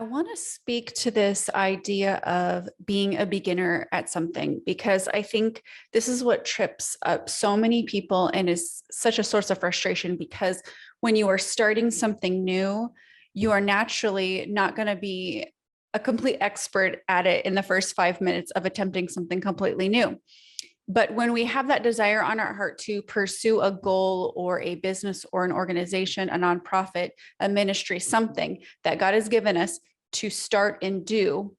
I want to speak to this idea of being a beginner at something because I think this is what trips up so many people and is such a source of frustration because when you are starting something new, you are naturally not going to be a complete expert at it in the first 5 minutes of attempting something completely new. But when we have that desire on our heart to pursue a goal or a business or an organization, a nonprofit, a ministry, something that God has given us to start and do,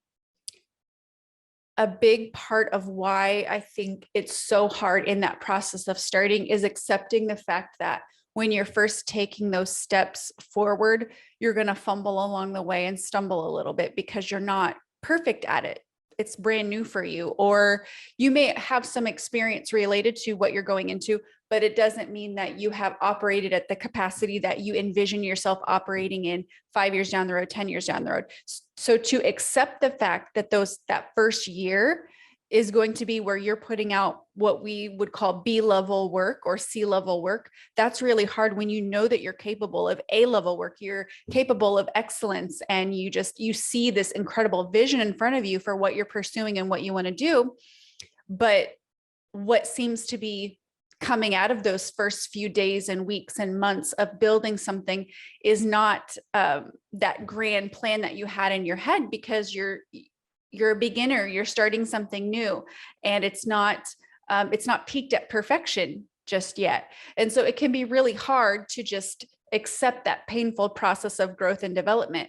a big part of why I think it's so hard in that process of starting is accepting the fact that when you're first taking those steps forward, you're going to fumble along the way and stumble a little bit because you're not perfect at it. It's brand new for you, or you may have some experience related to what you're going into, but it doesn't mean that you have operated at the capacity that you envision yourself operating in 5 years down the road, 10 years down the road. So to accept the fact that that first year is going to be where you're putting out what we would call B-level work or C-level work. That's really hard when you know that you're capable of A-level work, you're capable of excellence, and you see this incredible vision in front of you for what you're pursuing and what you want to do. But what seems to be coming out of those first few days and weeks and months of building something is not that grand plan that you had in your head, because you're a beginner, you're starting something new, and it's not peaked at perfection just yet. And so it can be really hard to just accept that painful process of growth and development.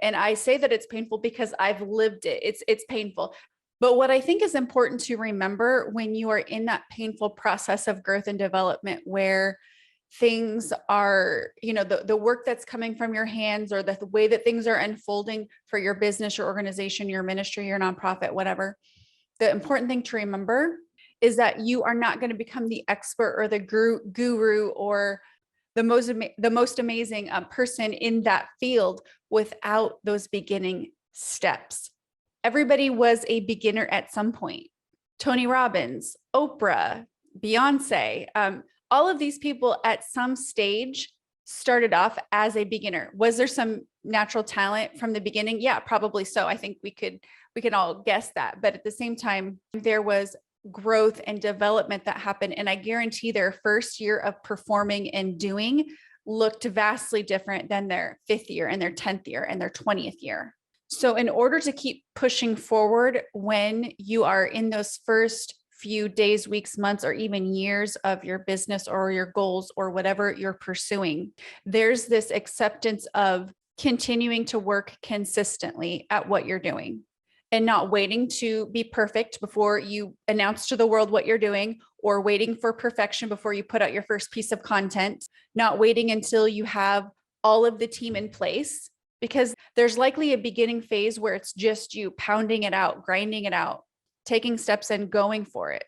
And I say that it's painful because I've lived it. It's painful. But what I think is important to remember when you are in that painful process of growth and development, where things are, the work that's coming from your hands, or the way that things are unfolding for your business, your organization, your ministry, your nonprofit, whatever, the important thing to remember is that you are not going to become the expert or the guru or the most amazing person in that field without those beginning steps. Everybody was a beginner at some point. Tony Robbins, Oprah, Beyonce, all of these people at some stage started off as a beginner. Was there some natural talent from the beginning? Yeah, probably so. I think we can all guess that. But at the same time, there was growth and development that happened. And I guarantee their first year of performing and doing looked vastly different than their 5th year and their 10th year and their 20th year. So in order to keep pushing forward when you are in those first few days, weeks, months, or even years of your business or your goals or whatever you're pursuing, there's this acceptance of continuing to work consistently at what you're doing and not waiting to be perfect before you announce to the world what you're doing, or waiting for perfection before you put out your first piece of content, not waiting until you have all of the team in place, because there's likely a beginning phase where it's just you pounding it out, grinding it out, taking steps and going for it.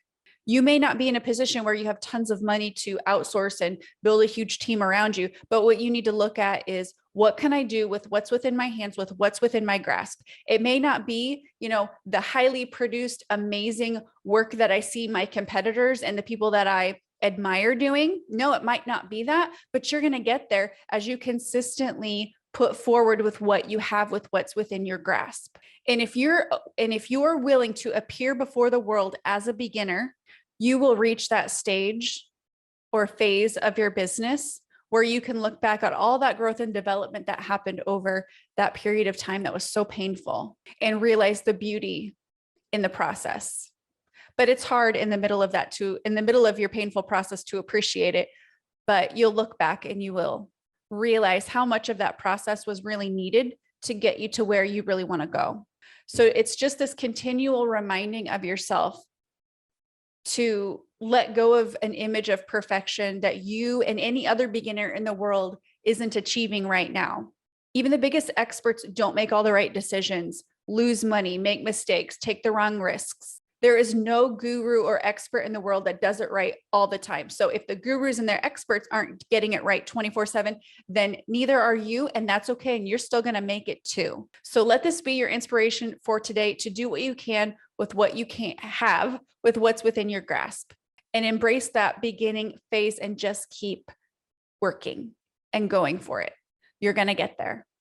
You may not be in a position where you have tons of money to outsource and build a huge team around you, but what you need to look at is, what can I do with what's within my hands, with what's within my grasp? It may not be, the highly produced, amazing work that I see my competitors and the people that I admire doing. No, it might not be that, but you're going to get there as you consistently put forward with what you have, with what's within your grasp. And if you're willing to appear before the world as a beginner, you will reach that stage or phase of your business where you can look back at all that growth and development that happened over that period of time that was so painful, and realize the beauty in the process. But it's hard in the middle of your painful process to appreciate it, but you'll look back and you will realize how much of that process was really needed to get you to where you really want to go. So it's just this continual reminding of yourself to let go of an image of perfection that you and any other beginner in the world isn't achieving right now. Even the biggest experts don't make all the right decisions, lose money, make mistakes, take the wrong risks. There is no guru or expert in the world that does it right all the time. So if the gurus and their experts aren't getting it right 24/7, then neither are you, and that's okay. And you're still going to make it too. So let this be your inspiration for today, to do what you can with what you can't have, with what's within your grasp, and embrace that beginning phase and just keep working and going for it. You're going to get there.